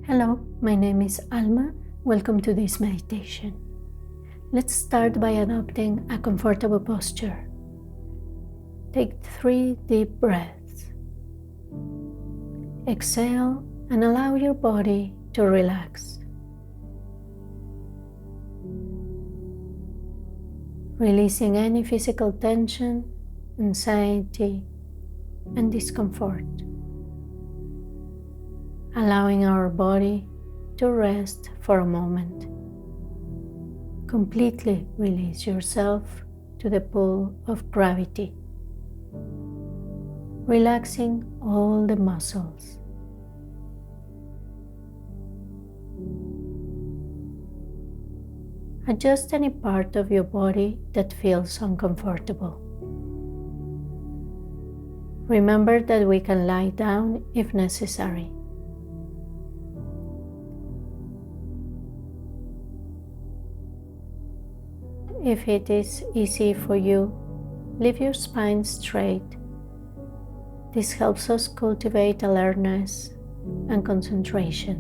Hello, my name is Alma. Welcome to this meditation. Let's start by adopting a comfortable posture. Take 3 deep breaths. Exhale and allow your body to relax. Releasing any physical tension, anxiety, and discomfort. Allowing our body to rest for a moment. Completely release yourself to the pull of gravity, relaxing all the muscles. Adjust any part of your body that feels uncomfortable. Remember that we can lie down if necessary. If it is easy for you, leave your spine straight. This helps us cultivate alertness and concentration.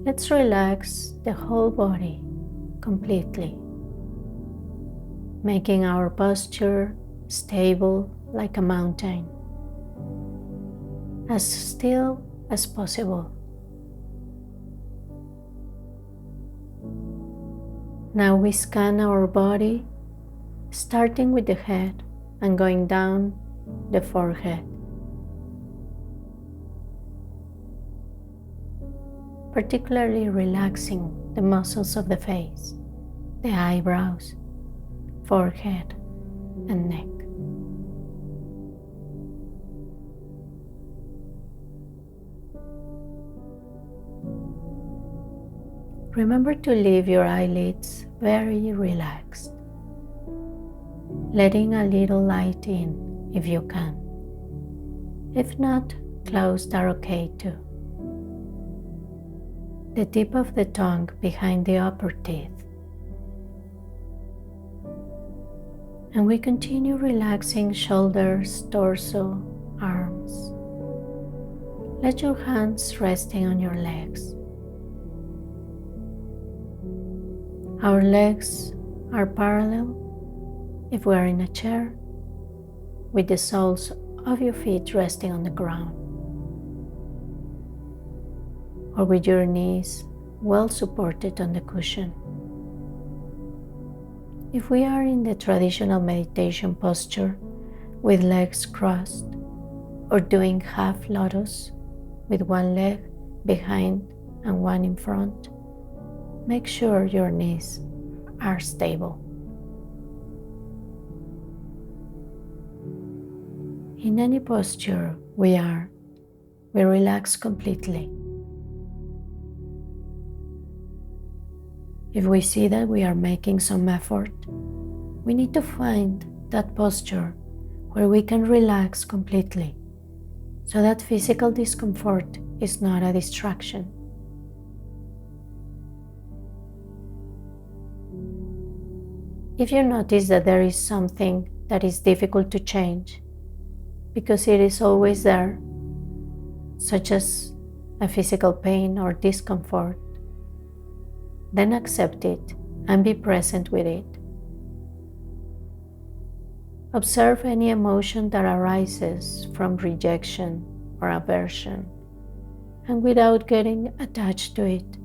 Let's relax the whole body completely, making our posture stable like a mountain, as still as possible. Now we scan our body, starting with the head and going down the forehead. Particularly relaxing the muscles of the face, the eyebrows, forehead, and neck. Remember to leave your eyelids very relaxed, letting a little light in if you can. If not, closed are okay too. The tip of the tongue behind the upper teeth. And we continue relaxing shoulders, torso, arms. Let your hands resting on your legs. Our legs are parallel if we are in a chair, with the soles of your feet resting on the ground, or with your knees well supported on the cushion. If we are in the traditional meditation posture with legs crossed, or doing half lotus with one leg behind and one in front, make sure your knees are stable. In any posture we relax completely. If we see that we are making some effort, we need to find that posture where we can relax completely, so that physical discomfort is not a distraction. If you notice that there is something that is difficult to change, because it is always there, such as a physical pain or discomfort, then accept it and be present with it. Observe any emotion that arises from rejection or aversion, and without getting attached to it,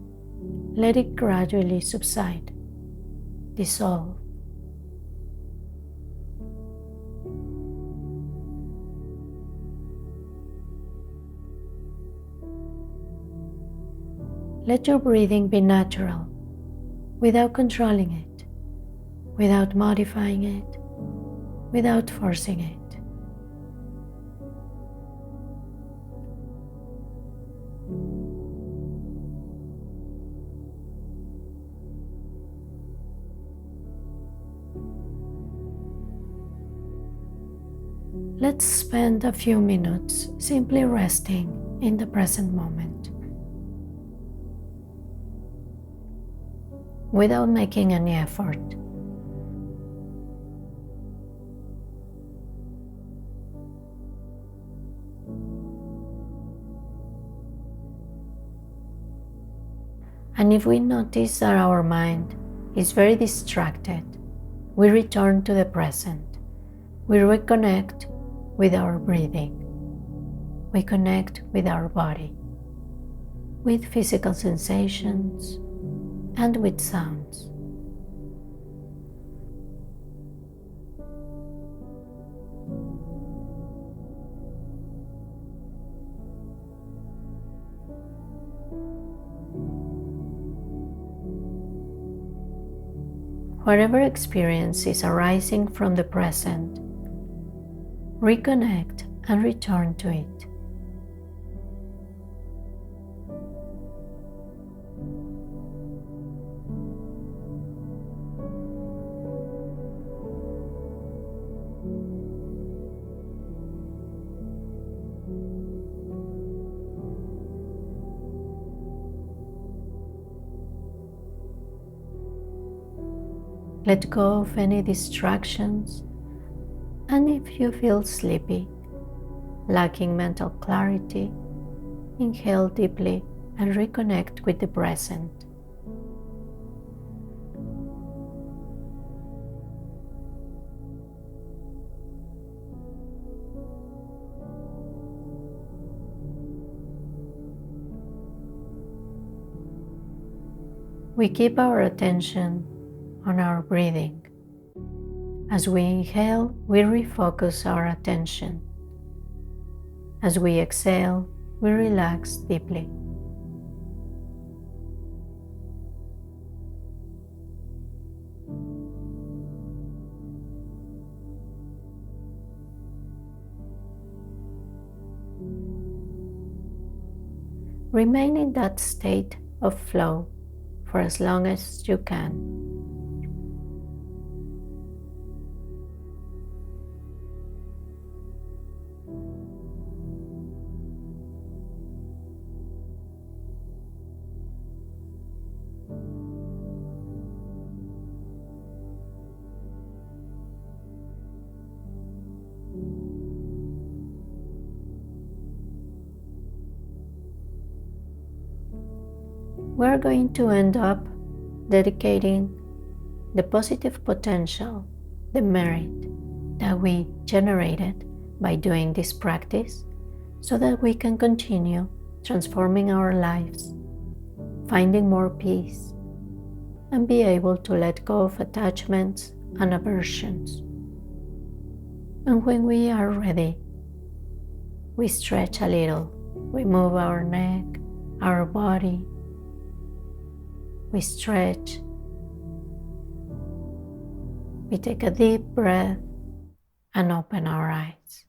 let it gradually subside, dissolve. Let your breathing be natural, without controlling it, without modifying it, without forcing it. Let's spend a few minutes simply resting in the present moment, without making any effort. And if we notice that our mind is very distracted, we return to the present. We reconnect with our breathing. We connect with our body, with physical sensations, and with sounds. Whatever experience is arising from the present, reconnect and return to it. Let go of any distractions, and if you feel sleepy, lacking mental clarity, inhale deeply and reconnect with the present. We keep our attention on our breathing. As we inhale, we refocus our attention. As we exhale, we relax deeply. Remain in that state of flow for as long as you can. We're going to end up dedicating the positive potential, the merit that we generated by doing this practice, so that we can continue transforming our lives, finding more peace, and be able to let go of attachments and aversions. And when we are ready, we stretch a little. We move our neck, our body. We stretch. We take a deep breath and open our eyes.